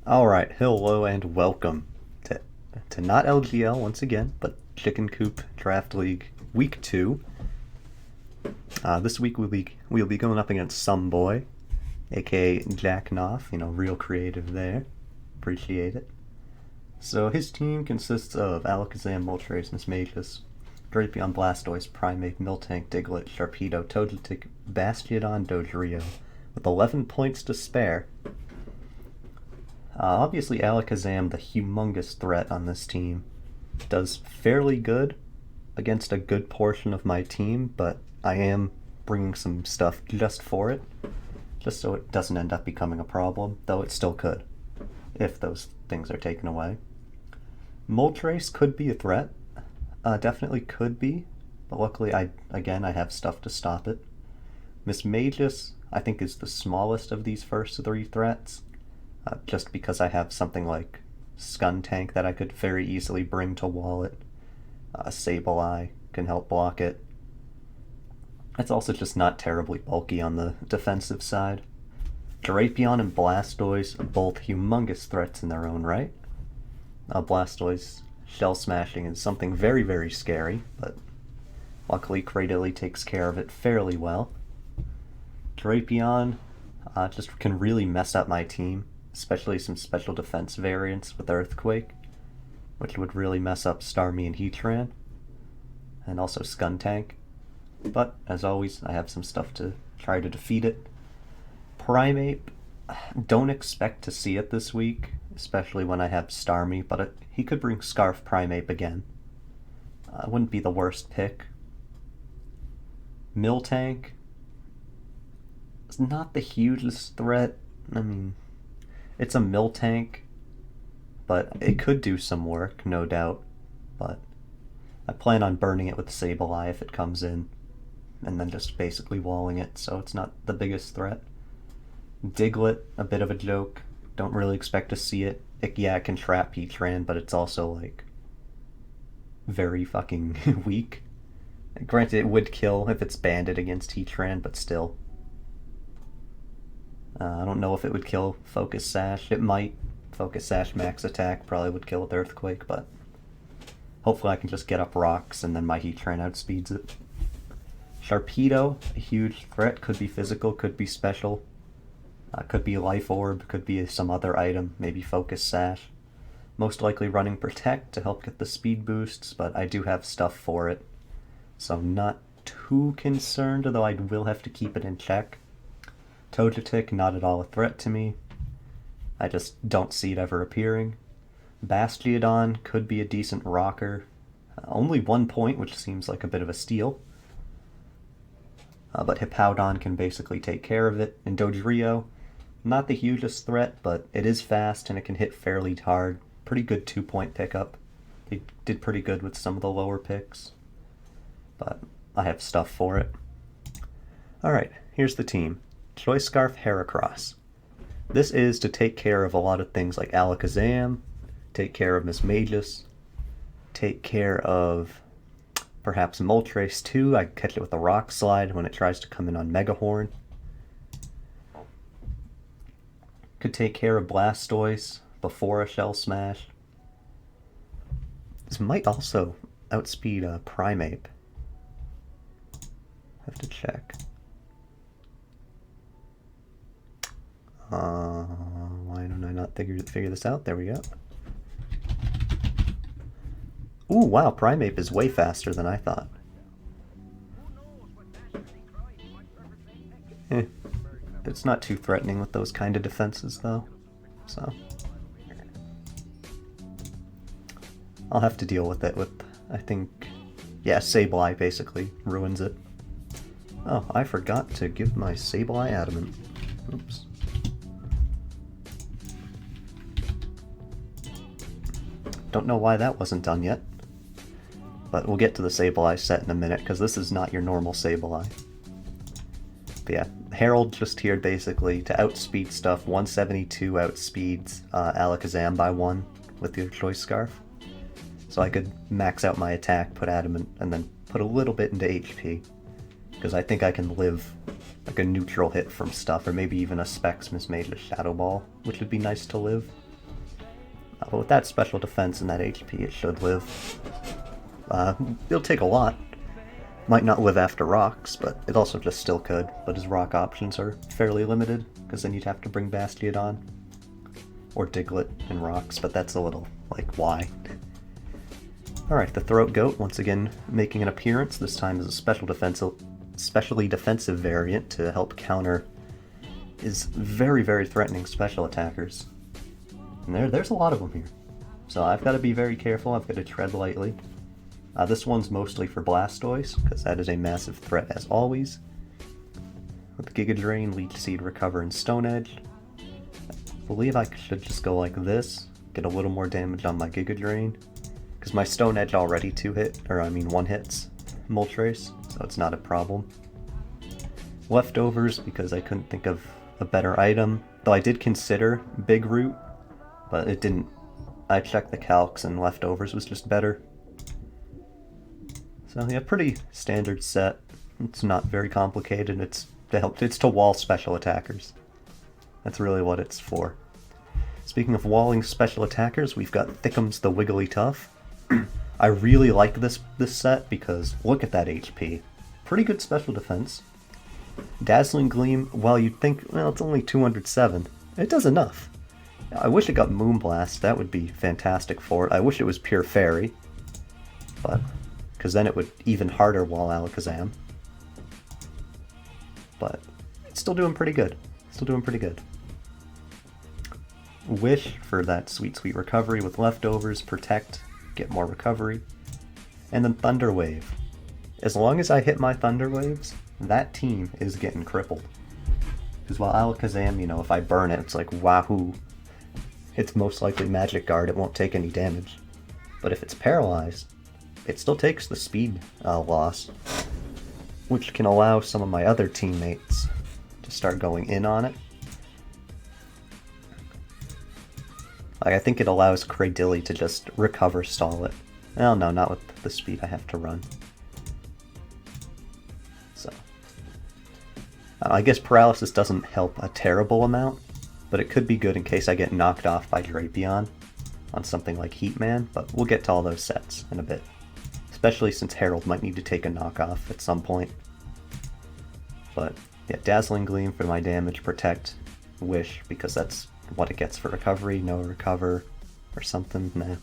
Alright, hello and welcome to not LGL once again, but Chicken Coop Draft League Week 2. This week we'll be going up against Sum Boi, aka Jack Knopf, real creative there. Appreciate it. So his team consists of Alakazam, Moltres, Mismagius, Drapion, Blastoise, Primeape, Miltank, Diglett, Sharpedo, Togetic, Bastiodon, Dodrio, with 11 points to spare. Obviously Alakazam, the humongous threat on this team, does fairly good against a good portion of my team, but I am bringing some stuff just for it, just so it doesn't end up becoming a problem, though it still could, if those things are taken away. Moltres could be a threat, definitely could be, but luckily I have stuff to stop it. Mismagius, I think, is the smallest of these first three threats, just because I have something like Skuntank that I could very easily bring to wall it. Sableye can help block it. It's also just not terribly bulky on the defensive side. Drapion and Blastoise are both humongous threats in their own right. Blastoise shell smashing is something very, very scary, but luckily Cradily takes care of it fairly well. Drapion just can really mess up my team, especially some special defense variants with Earthquake, which would really mess up Starmie and Heatran, and also Skuntank. But, as always, I have some stuff to try to defeat it. Primeape, don't expect to see it this week, especially when I have Starmie, but he could bring Scarf Primeape again. It wouldn't be the worst pick. Miltank, it's not the hugest threat. I mean, it's a Miltank, but it could do some work, no doubt. But I plan on burning it with Sableye if it comes in, and then just basically walling it, so it's not the biggest threat. Diglett, a bit of a joke. Don't really expect to see it. It can trap Heatran, but it's also, like, very fucking weak. Granted, it would kill if it's banded against Heatran, but still. I don't know if it would kill Focus Sash. It might. Focus Sash max attack probably would kill with Earthquake, but hopefully I can just get up rocks and then my Heatran outspeeds it. Sharpedo, a huge threat. Could be physical, could be special. Could be Life Orb, could be some other item, maybe Focus Sash. Most likely running Protect to help get the speed boosts, but I do have stuff for it. So not too concerned, though I will have to keep it in check. Togetic, not at all a threat to me. I just don't see it ever appearing. Bastiodon could be a decent rocker. Only 1 point, which seems like a bit of a steal. But Hippowdon can basically take care of it. And Dodrio, not the hugest threat, but it is fast and it can hit fairly hard. Pretty good 2-point pickup. They did pretty good with some of the lower picks, but I have stuff for it. Alright, here's the team. Choice Scarf Heracross. This is to take care of a lot of things like Alakazam, take care of Mismagius, take care of perhaps Moltres too. I catch it with a Rock Slide when it tries to come in on Megahorn. Could take care of Blastoise before a Shell Smash. This might also outspeed Primeape. Have to check. Why don't I not figure this out? There we go. Ooh, wow, Primeape is way faster than I thought. It's not too threatening with those kind of defenses, though. So I'll have to deal with it with, I think, yeah, Sableye basically ruins it. Oh, I forgot to give my Sableye Adamant. Oops. Don't know why that wasn't done yet. But we'll get to the Sableye set in a minute, because this is not your normal Sableye. But yeah, Herald just here basically to outspeed stuff. 172 outspeeds Alakazam by 1 with your Choice Scarf. So I could max out my attack, put Adamant, and then put a little bit into HP. Because I think I can live like a neutral hit from stuff, or maybe even a Specs Mismagius Shadow Ball, which would be nice to live. But with that special defense and that HP, it should live. It'll take a lot. Might not live after rocks, but it also just still could. But his rock options are fairly limited, because then you'd have to bring Bastiodon. Or Diglett and rocks, but that's a little, like, why? Alright, the Throat Goat, once again making an appearance, this time as a specially defensive variant to help counter his very, very threatening special attackers. And there's a lot of them here. So I've got to be very careful, I've got to tread lightly. This one's mostly for Blastoise, because that is a massive threat as always. With Giga Drain, Leech Seed, Recover, and Stone Edge. I believe I should just go like this, get a little more damage on my Giga Drain, because my Stone Edge already one hits Moltres, so it's not a problem. Leftovers, because I couldn't think of a better item, though I did consider Big Root, but it didn't. I checked the calcs and Leftovers was just better. So yeah, pretty standard set. It's not very complicated. It's to wall special attackers. That's really what it's for. Speaking of walling special attackers, we've got Thickums the Wigglytuff. I really like this set because look at that HP. Pretty good special defense. Dazzling Gleam, while you'd think, well, it's only 207, it does enough. I wish it got Moonblast, that would be fantastic for it. I wish it was Pure Fairy, but because then it would even harder wall Alakazam. But it's still doing pretty good. Still doing pretty good. Wish for that sweet, sweet recovery with Leftovers, Protect, get more recovery. And then Thunder Wave. As long as I hit my Thunder Waves, that team is getting crippled. Because while Alakazam, if I burn it, it's like, wahoo. It's most likely Magic Guard, it won't take any damage. But if it's paralyzed, it still takes the speed loss, which can allow some of my other teammates to start going in on it. Like, I think it allows Cradilly to just recover stall it. Well, no, not with the speed I have to run. So, I guess Paralysis doesn't help a terrible amount, but it could be good in case I get knocked off by Drapion on something like Heatman, but we'll get to all those sets in a bit. Especially since Harold might need to take a knockoff at some point. But yeah, Dazzling Gleam for my damage, Protect, Wish, because that's what it gets for recovery, no recover, or something, nah.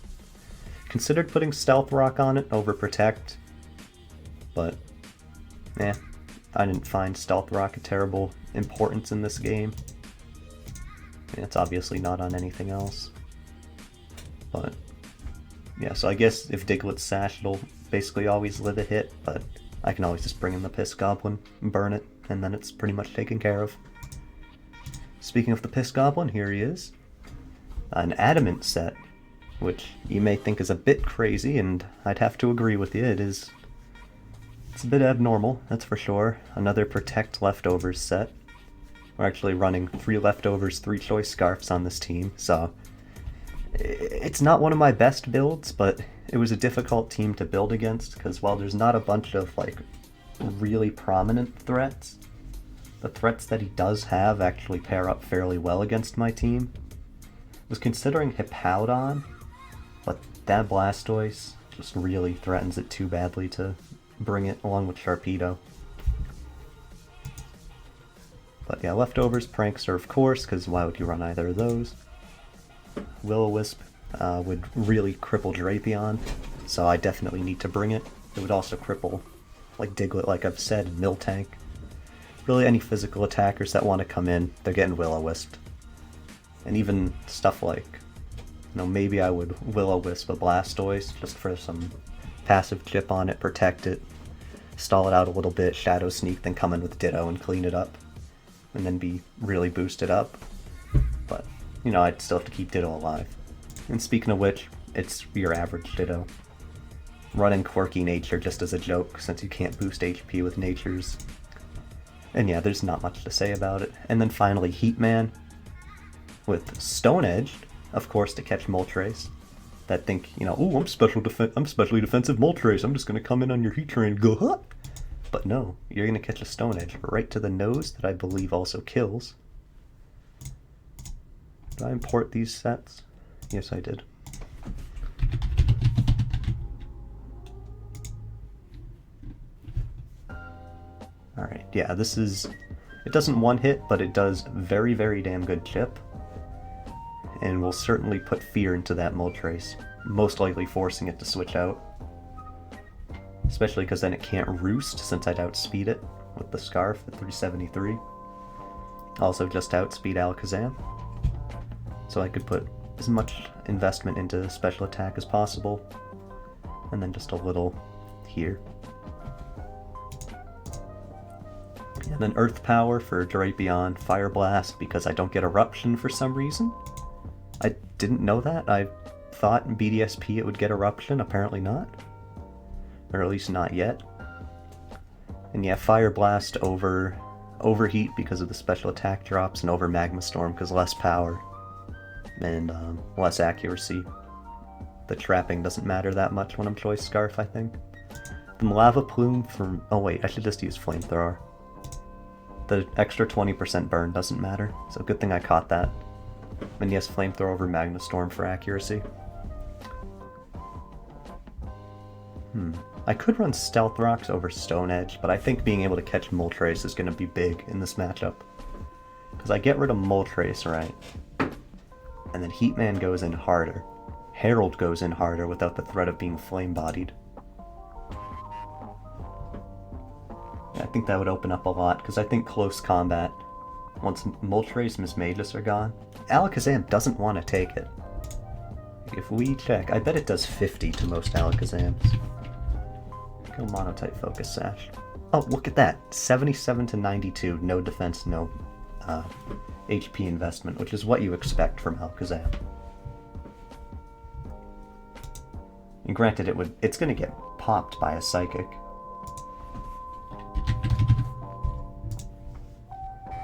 Considered putting Stealth Rock on it over Protect, but I didn't find Stealth Rock a terrible importance in this game. It's obviously not on anything else. But yeah, so I guess if Diglett's Sash, it'll basically always live a hit, but I can always just bring in the Piss Goblin and burn it, and then it's pretty much taken care of. Speaking of the Piss Goblin, here he is. An Adamant set, which you may think is a bit crazy, and I'd have to agree with you, it's a bit abnormal, that's for sure. Another Protect Leftovers set. We're actually running 3 Leftovers, 3 Choice Scarfs on this team, so it's not one of my best builds, but it was a difficult team to build against, because while there's not a bunch of, like, really prominent threats, the threats that he does have actually pair up fairly well against my team. I was considering Hippowdon, but that Blastoise just really threatens it too badly to bring it along with Sharpedo. But yeah, Leftovers, Prankster, of course, because why would you run either of those? Will-O-Wisp would really cripple Drapion, so I definitely need to bring it. It would also cripple, like Diglett, like I've said, and Miltank. Really any physical attackers that want to come in, they're getting Will-O-Wisp. And even stuff like, maybe I would Will-O-Wisp a Blastoise, just for some passive chip on it, protect it, stall it out a little bit, Shadow Sneak, then come in with Ditto and clean it up. And then be really boosted up. But, I'd still have to keep Ditto alive. And speaking of which, it's your average Ditto. Running Quirky Nature just as a joke, since you can't boost HP with Natures. And yeah, there's not much to say about it. And then finally, Heatman, with Stone Edge, of course, to catch Moltres. That think, ooh, I'm specially defensive Moltres, I'm just gonna come in on your Heat Train and go, huh! But no, you're gonna catch a Stone Edge right to the nose that I believe also kills. Do I import these sets? Yes, I did. Alright, yeah, this is... It doesn't one-hit, but it does very, very damn good chip. And will certainly put fear into that Moltres, most likely forcing it to switch out. Especially because then it can't roost, since I'd outspeed it with the Scarf at 373. Also just outspeed Alakazam. So I could put as much investment into special attack as possible. And then just a little here. And then Earth Power for Drapion, Fire Blast because I don't get Eruption for some reason. I didn't know that. I thought in BDSP it would get Eruption, apparently not. Or at least not yet. And yeah, Fire Blast over Overheat because of the special attack drops, and over Magma Storm because less power and less accuracy. The trapping doesn't matter that much when I'm Choice Scarf, I think. Then Lava Plume for... Oh wait, I should just use Flamethrower. The extra 20% burn doesn't matter, so good thing I caught that. And yes, Flamethrower over Magma Storm for accuracy. I could run Stealth Rocks over Stone Edge, but I think being able to catch Moltres is going to be big in this matchup. Because I get rid of Moltres, right? And then Heatman goes in harder. Herald goes in harder without the threat of being flame-bodied. I think that would open up a lot, because I think close combat, once Moltres and Mismagius are gone, Alakazam doesn't want to take it. If we check, I bet it does 50 to most Alakazams. Go Monotype Focus Sash. Oh, look at that! 77 to 92, no defense, no HP investment, which is what you expect from Alakazam. And granted, it's going to get popped by a Psychic.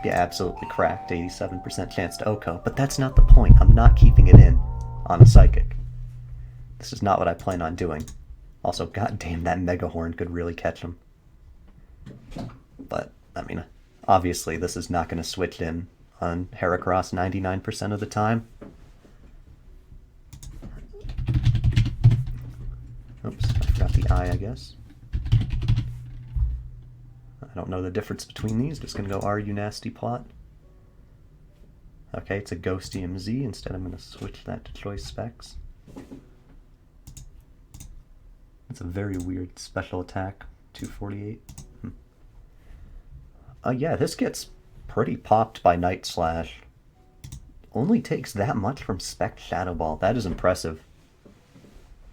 Yeah, absolutely cracked, 87% chance to Oko, but that's not the point. I'm not keeping it in on a Psychic. This is not what I plan on doing. Also, goddamn, that Mega Horn could really catch him. But, I mean, obviously this is not going to switch in on Heracross 99% of the time. Oops, I forgot the I guess. I don't know the difference between these. Just going to go, are you nasty plot? Okay, it's a Ghost EMZ. Instead, I'm going to switch that to Choice Specs. It's a very weird special attack, 248. Yeah, this gets pretty popped by Night Slash. Only takes that much from Spec Shadow Ball. That is impressive.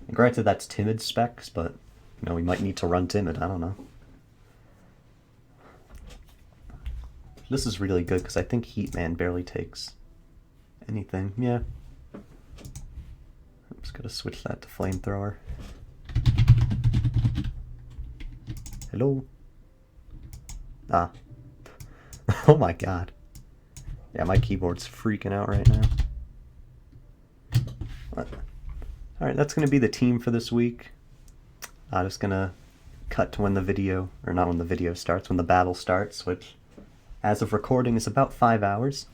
And granted, that's Timid Specs, but, you know, we might need to run Timid, I don't know. This is really good, because I think Heatman barely takes anything. Yeah. I'm just going to switch that to Flamethrower. Hello? Ah. Oh my god. Yeah, my keyboard's freaking out right now. Alright, that's going to be the team for this week. I'm just going to cut to when the video, or not when the video starts, when the battle starts, which, as of recording, is about 5 hours.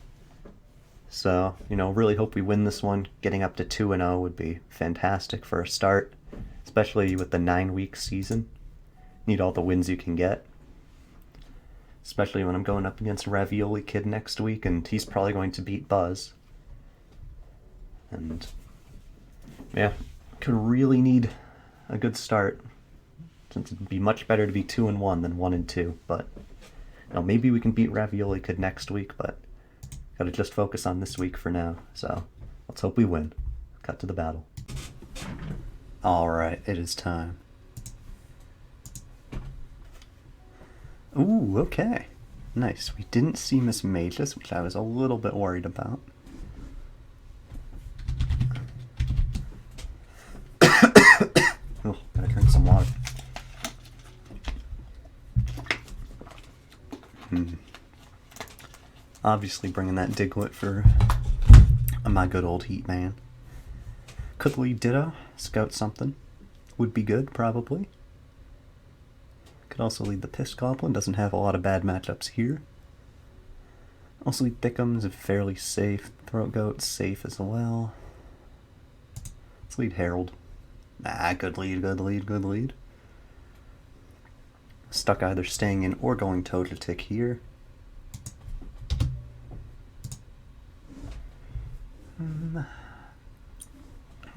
So, you know, really hope we win this one. Getting up to 2-0 would be fantastic for a start, especially with the 9-week season. Need all the wins you can get. Especially when I'm going up against Ravioli Kid next week, and he's probably going to beat Buzz. And, yeah, could really need a good start, since it'd be much better to be 2-1 than 1-2, but, you know, maybe we can beat Ravioli Kid next week, but gotta just focus on this week for now, so let's hope we win. Cut to the battle. Alright, it is time. Ooh, okay. Nice. We didn't see Mismagius, which I was a little bit worried about. Oh, gotta drink some water. Obviously bringing that Diglett for my good old Heatman. Could lead Ditto, scout something. Would be good, probably. Could also lead the Piss Goblin, doesn't have a lot of bad matchups here. Also lead Thickums, fairly safe. Throat Goat, safe as well. Let's lead Herald. Ah, good lead, good lead, good lead. Stuck either staying in or going toe to tick here.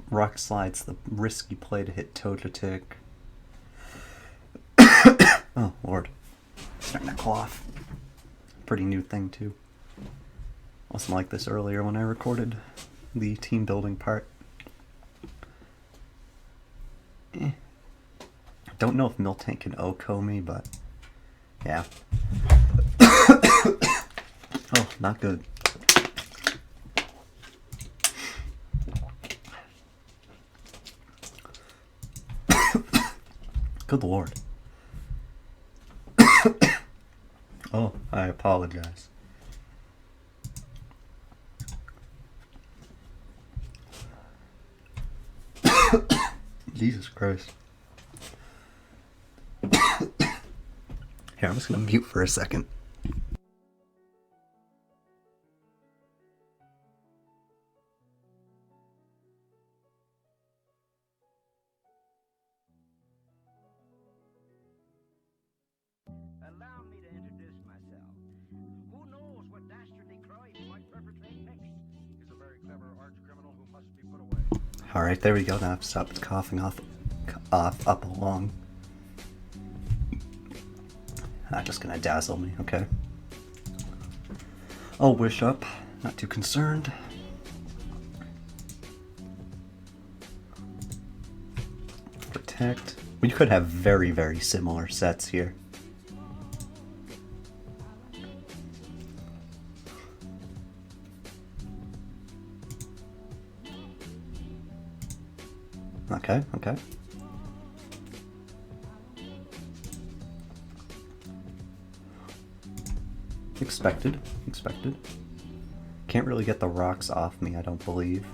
Rock slide's the risky play to hit toe to tick. Oh, Lord. Starting to cough. Pretty new thing, too. Wasn't like this earlier when I recorded the team building part. Don't know if Miltank can OHKO me, but yeah. Oh, not good. Good Lord. Oh, I apologize. Jesus Christ. Here, I'm just gonna mute for a second. Allow me to introduce myself. Who knows what dastardly crime he might perpetrate next? He's a very clever arch criminal who must be put away. Alright, there we go. Now I've stopped coughing up along. Not just gonna dazzle me, okay. I'll wish up, not too concerned. Protect. We could have very, very similar sets here. Okay, okay. Expected. Can't really get the rocks off me, I don't believe.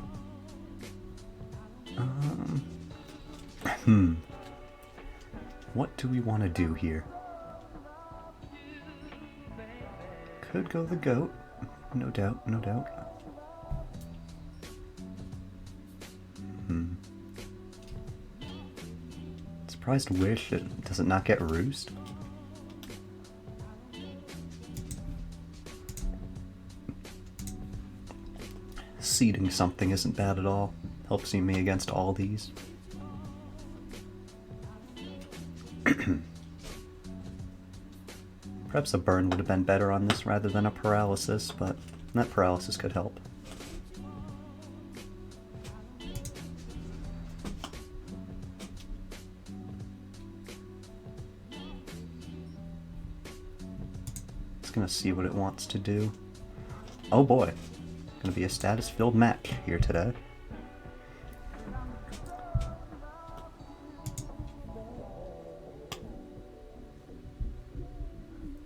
What do we want to do here? Could go the goat. No doubt, no doubt. Surprised Wish, does it not get Roost? Seeding something isn't bad at all. Helps me against all these. Perhaps a burn would have been better on this rather than a paralysis, but that paralysis could help. It's gonna see what it wants to do. Oh boy. Gonna be a status-filled match here today.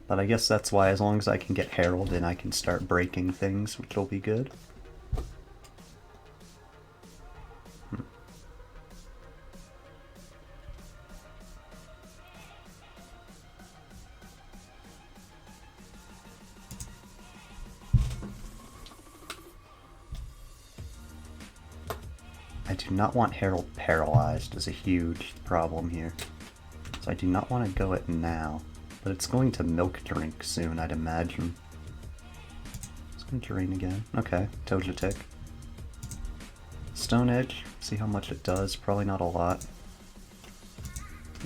But I guess that's why, as long as I can get Herald in, I can start breaking things, which will be good. I do not want Herald paralyzed is a huge problem here. So I do not want to go it now. But it's going to Milk Drink soon, I'd imagine. It's going to Drain again. Okay, Togetic. Stone Edge, see how much it does. Probably not a lot.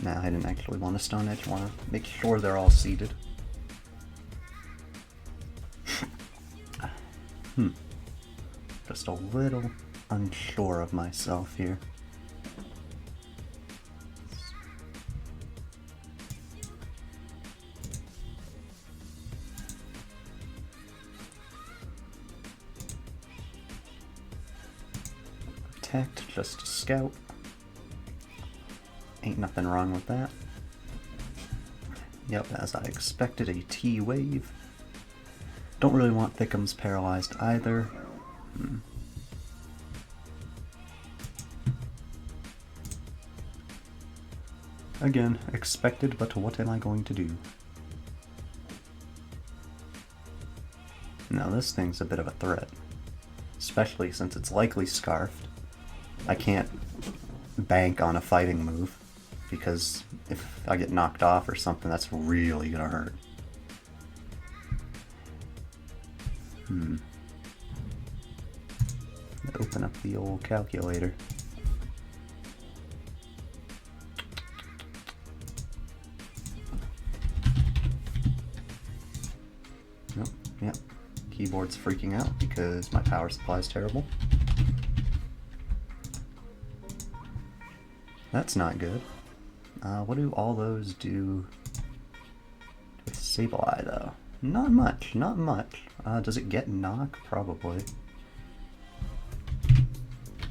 Nah, I didn't actually want a Stone Edge. I want to make sure they're all seeded. Just a little unsure of myself here. Protect, just a scout. Ain't nothing wrong with that. Yep, as I expected, a T-Wave. Don't really want Thickums paralyzed either. Again, expected, but what am I going to do? Now this thing's a bit of a threat. Especially since it's likely Scarfed. I can't bank on a fighting move, because if I get knocked off or something, that's really gonna hurt. Open up the old calculator. Nope, yep. Keyboard's freaking out because my power supply is terrible. That's not good. What do all those do with Sableye, though? Not much, not much. Does it get knock? Probably.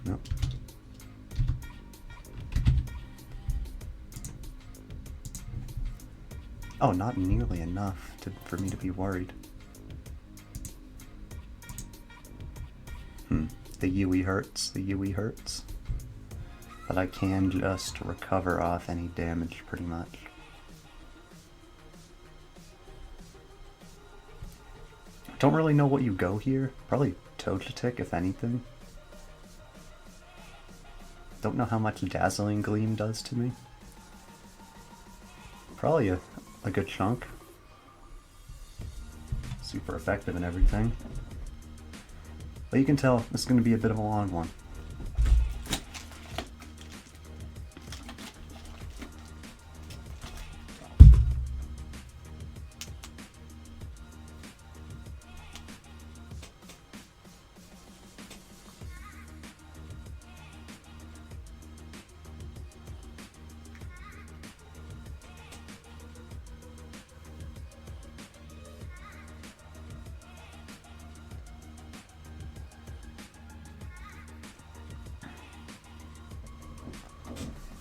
Nope. Oh, not nearly enough for me to be worried. The Yui hurts, the Yui hurts. But I can just recover off any damage, pretty much. Don't really know what you go here. Probably Togetic, if anything. Don't know how much Dazzling Gleam does to me. Probably a good chunk. Super effective and everything. But you can tell this is going to be a bit of a long one.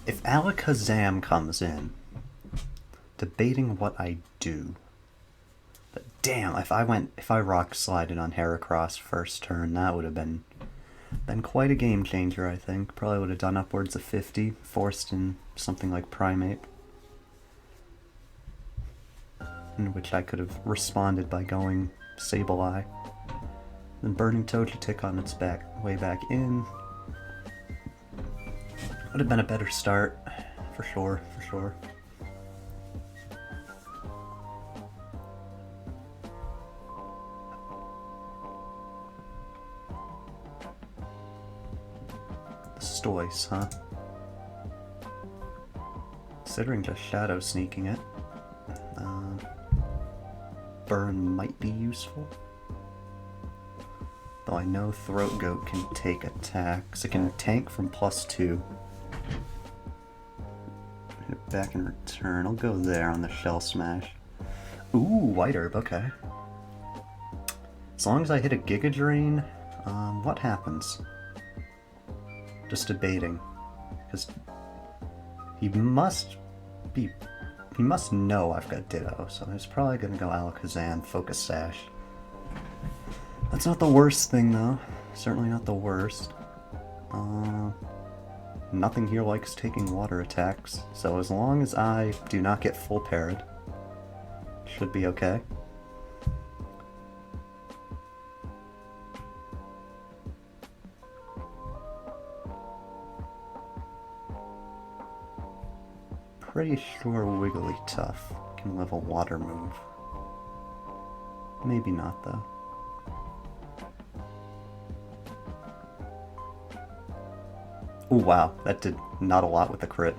If Alakazam comes in, debating what I do. But damn, if I rock slided on Heracross first turn, that would have been quite a game changer, I think. Probably would have done upwards of 50, forced in something like Primeape, in which I could have responded by going Sableye, then burning Togetic on its way back in. Would have been a better start, for sure, for sure. Stoice, huh? Considering just Shadow Sneaking it, Burn might be useful. Though I know Throat Goat can take attacks. It can tank from +2. Hit it back in return. I'll go there on the Shell Smash. Ooh, White Herb, okay. As long as I hit a Giga Drain, what happens? Just debating. Because he must know I've got Ditto, so he's probably gonna go Alakazam, Focus Sash. That's not the worst thing, though. Certainly not the worst. Nothing here likes taking water attacks, so as long as I do not get full parried, should be okay. Pretty sure Wigglytuff can live a water move. Maybe not, though. Oh wow, that did not a lot with the crit.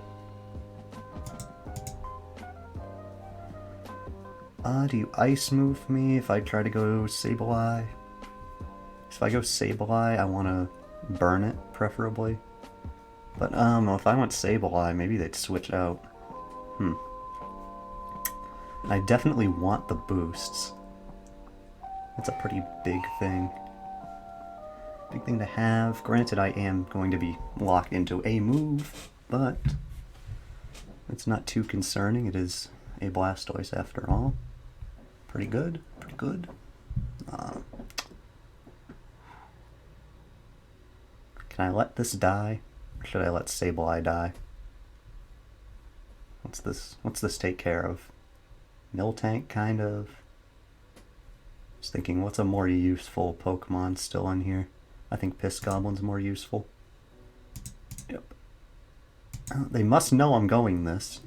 Do you Ice Move me if I try to go Sableye? If I go Sableye, I want to burn it, preferably. But, if I went Sableye, maybe they'd switch out. I definitely want the boosts. That's a pretty big thing. Big thing to have. Granted, I am going to be locked into a move, but it's not too concerning. It is a Blastoise after all. Pretty good, pretty good. Can I let this die? Or should I let Sableye die? What's this take care of? Miltank, kind of. I was thinking, what's a more useful Pokemon still in here? I think Piss Goblin's more useful. They must know I'm going this.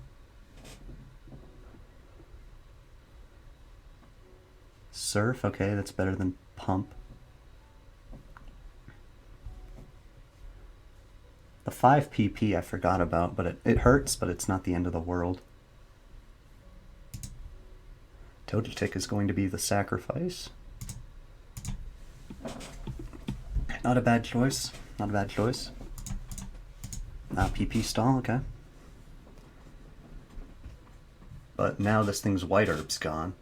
Surf, okay, that's better than pump. The 5 PP I forgot about, but it hurts, but it's not the end of the world. Togetic is going to be the sacrifice. Not a bad choice. Not a bad choice. PP stall, okay. But now this thing's white herb's gone.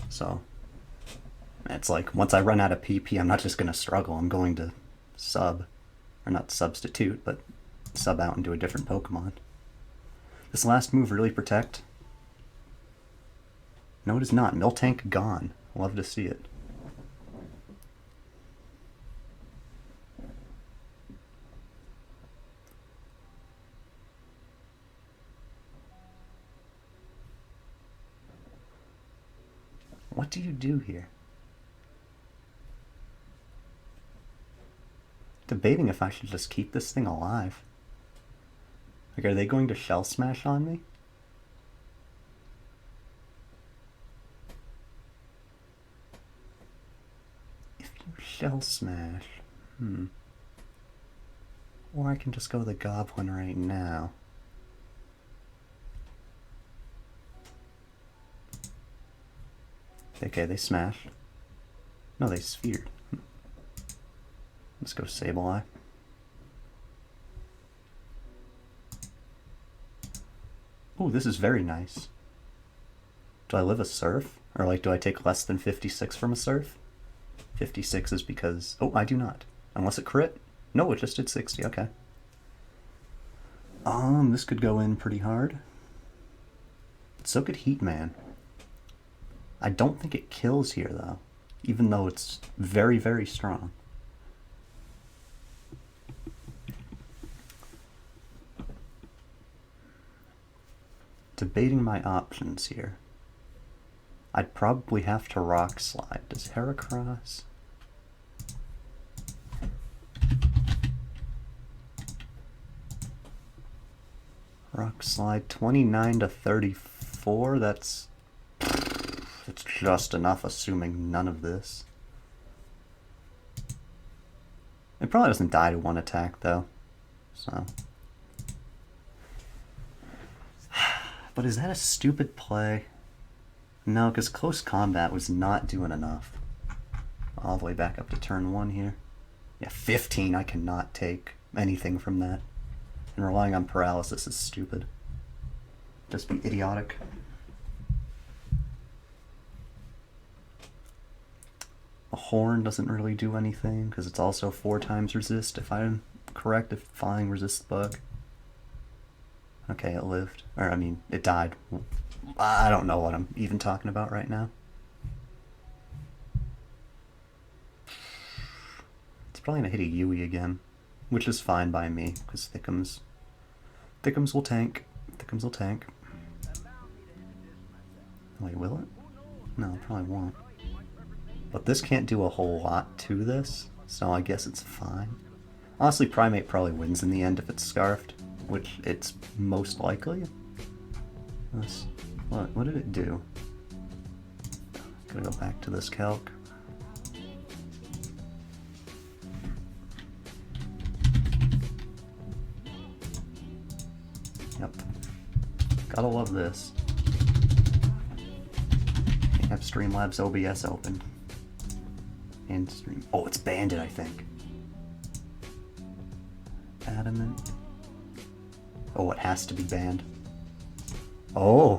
So it's like once I run out of PP, I'm not just gonna struggle, I'm going to sub. Or not substitute, but sub out into a different Pokemon. This last move really protect? No, it is not. Miltank gone. Love to see it. What do you do here? Debating if I should just keep this thing alive. Like, are they going to Shell Smash on me? If you Shell Smash, or I can just go the Goblin right now. Okay, they smashed. No, they sphered. Let's go Sableye. Ooh, this is very nice. Do I live a Surf? Or like, do I take less than 56 from a Surf? 56 is because... Oh, I do not. Unless it crit? No, it just did 60, okay. This could go in pretty hard. So could Heatman. I don't think it kills here, though. Even though it's very, very strong. Debating my options here. I'd probably have to Rock Slide. Does Heracross? Rock Slide 29 to 34. That's just enough, assuming none of this. It probably doesn't die to one attack, though. So. But is that a stupid play? No, because close combat was not doing enough. All the way back up to turn 1 here. Yeah, 15, I cannot take anything from that. And relying on paralysis is stupid. Just be idiotic. A Horn doesn't really do anything, because it's also 4 times resist, if I'm correct, if Flying resists Bug. Okay, it lived. Or, I mean, it died. I don't know what I'm even talking about right now. It's probably going to hit a Yui again, which is fine by me, because Thickums will tank. Thickums will tank. Wait, will it? No, it probably won't. But this can't do a whole lot to this, so I guess it's fine. Honestly, Primate probably wins in the end if it's Scarfed, which it's most likely. What did it do? Gotta go back to this calc. Yep. Gotta love this. Can't have Streamlabs OBS open. And stream. Oh, it's banded, I think. Adamant. Oh, it has to be banned. Oh,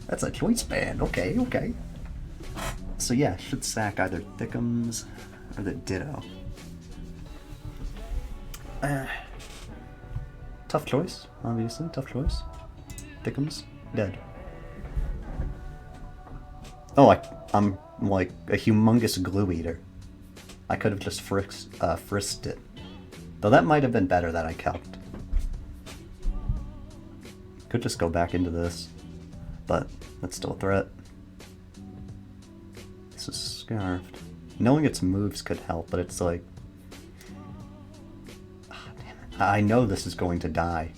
that's a choice band. Okay, okay. So yeah, should sack either Thickums or the Ditto. Tough choice, obviously. Tough choice. Thickums, dead. Oh, I'm like a humongous glue eater. I could have just frisked it. Though that might have been better that I calced. Could just go back into this, but that's still a threat. This is Scarfed. Knowing its moves could help, but it's like... Ah, damn it. I know this is going to die.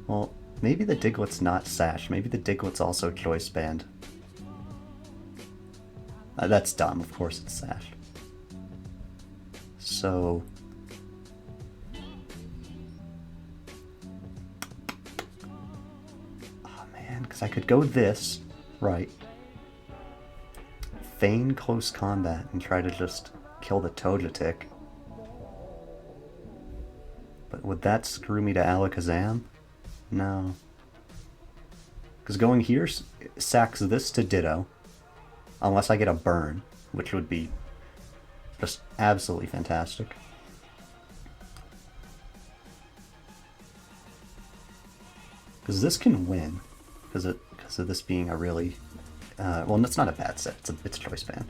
Well, maybe the Diglett's not Sash. Maybe the Diglett's also Choice Band. That's dumb. Of course it's Sash. So... oh man, because I could go this, right. Feign close combat and try to just kill the Togetic. But would that screw me to Alakazam? No. Because going here sacks this to Ditto, unless I get a burn, which would be just absolutely fantastic. Because this can win, because of this being a really, well, it's not a bad set. It's Choice Band.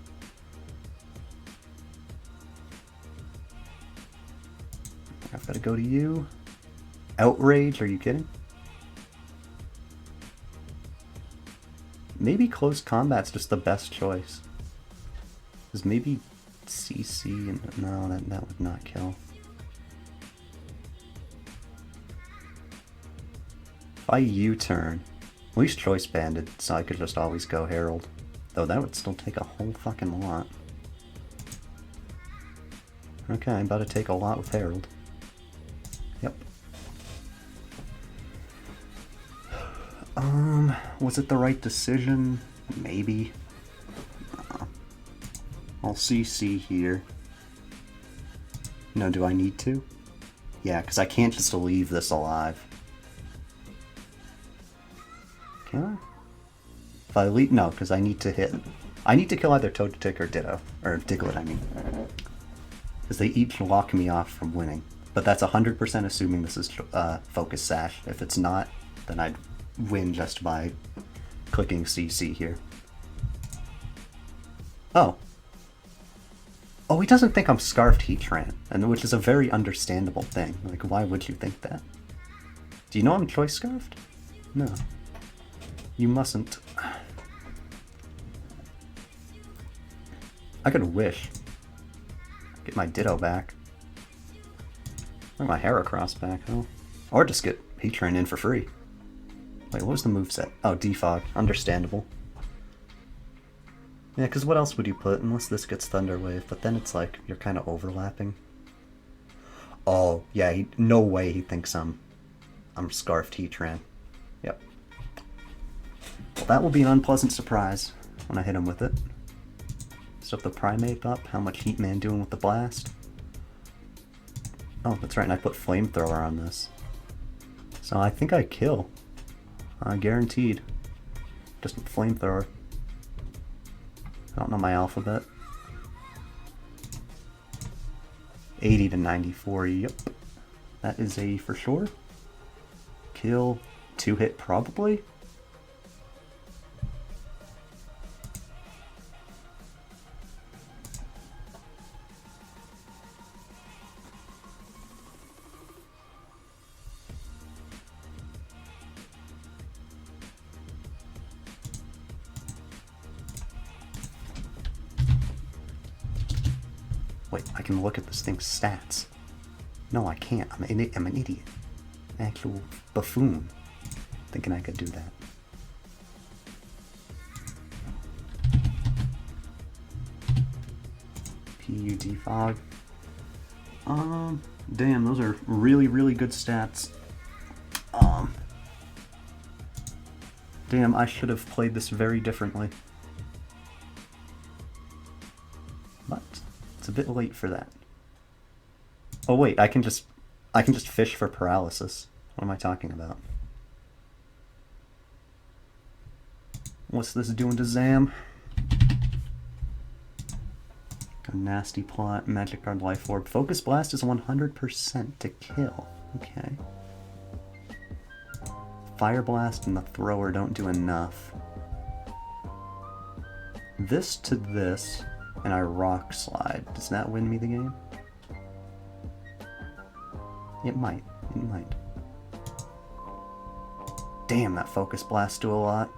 I've got to go to you. Outrage? Are you kidding? Maybe close combat's just the best choice. Because maybe CC and no, that would not kill. If I U-turn, at least Choice Banded, so I could just always go Herald. Though that would still take a whole fucking lot. Okay, I'm about to take a lot with Herald. Yep. Was it the right decision? Maybe. I'll CC here. No, do I need to? Yeah, because I can't just leave this alive. Can I? If I leave... no, because I need to hit... I need to kill either Togetic or Ditto. Or Diglett, I mean. Because they each lock me off from winning. But that's 100% assuming this is Focus Sash. If it's not, then I'd win just by clicking CC here. Oh. Oh, he doesn't think I'm Scarfed Heatran, and which is a very understandable thing. Like, why would you think that? Do you know I'm Choice Scarfed? No. You mustn't. I could wish. Get my Ditto back. Or my Heracross back, though. Or just get Heatran in for free. Wait, what was the moveset? Oh, Defog. Understandable. Yeah, because what else would you put unless this gets Thunder Wave? But then it's like, you're kind of overlapping. Oh, yeah, no way he thinks I'm Scarfed Heatran. Yep. Well, that will be an unpleasant surprise when I hit him with it. Stuff the Primate up, how much Heatman doing with the Blast? Oh, that's right, and I put Flamethrower on this. So I think I kill. Guaranteed. Just with Flamethrower. I don't know my alphabet. 80 to 94, yep. That is a for sure. Kill, 2-hit probably? Wait, I can look at this thing's stats. No, I can't. I'm an idiot. An actual buffoon. Thinking I could do that. PUD Fog. Damn, those are really, really good stats. Damn, I should have played this very differently. But it's a bit late for that. Oh wait, I can just fish for paralysis. What am I talking about? What's this doing to Zam? A nasty plot, Magic Guard Life Orb. Focus Blast is 100% to kill. Okay. Fire Blast and the Thrower don't do enough. This to this, and I Rock Slide. Does that win me the game? It might. It might. Damn, that Focus Blast do a lot.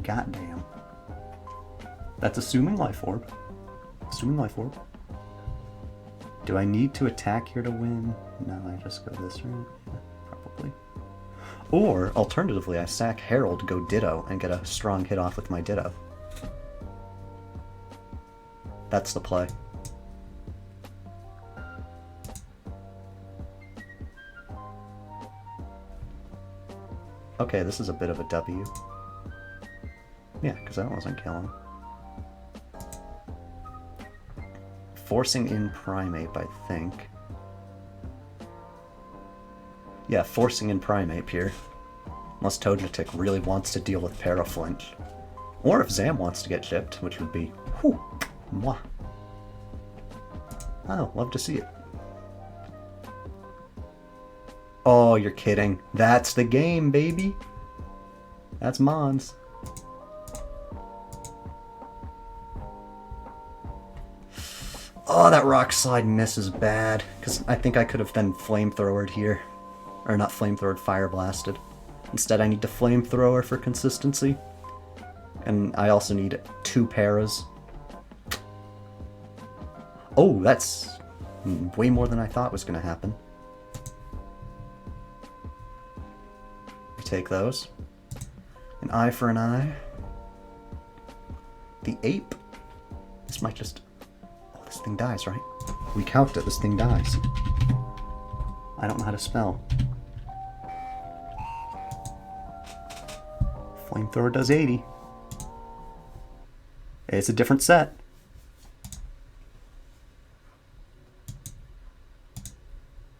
Goddamn. That's assuming Life Orb. Assuming Life Orb. Do I need to attack here to win? No, I just go this route. Yeah, probably. Or, alternatively, I sack Herald, go Ditto, and get a strong hit off with my Ditto. That's the play. Okay, this is a bit of a W. Yeah, because that wasn't killing. Forcing in Primeape, I think. Yeah, forcing in Primeape here. Unless Togetic really wants to deal with Paraflinch. Or if Zam wants to get chipped, which would be... whew, mwah. Oh, love to see it. Oh, you're kidding. That's the game, baby. That's Mons. Oh, that Rock Slide misses bad. Because I think I could have then Flamethrowered here. Or not Flamethrowered, Fire Blasted. Instead, I need to Flamethrower for consistency. And I also need 2 Paras. Oh, that's way more than I thought was going to happen. We take those. An eye for an eye. The ape. This might just... oh, this thing dies, right? We count it, this thing dies. I don't know how to spell. Flamethrower does 80. It's a different set.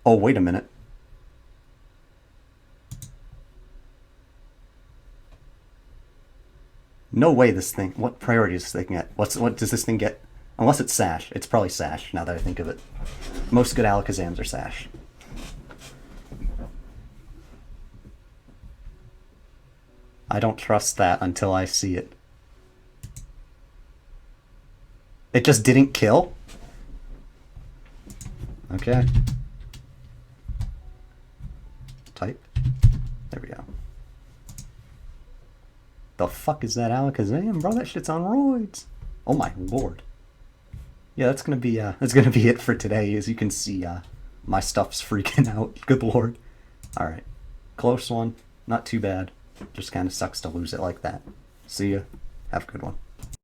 Oh, wait a minute. No way this thing... what priority does this thing get? What does this thing get? Unless it's Sash. It's probably Sash, now that I think of it. Most good Alakazams are Sash. I don't trust that until I see it. It just didn't kill? Okay. Type. There we go. The fuck is that Alakazam, bro? That shit's on roids. Oh my lord. Yeah, that's gonna be it for today. As you can see, my stuff's freaking out. Good lord. Alright. Close one. Not too bad. Just kind of sucks to lose it like that. See ya. Have a good one.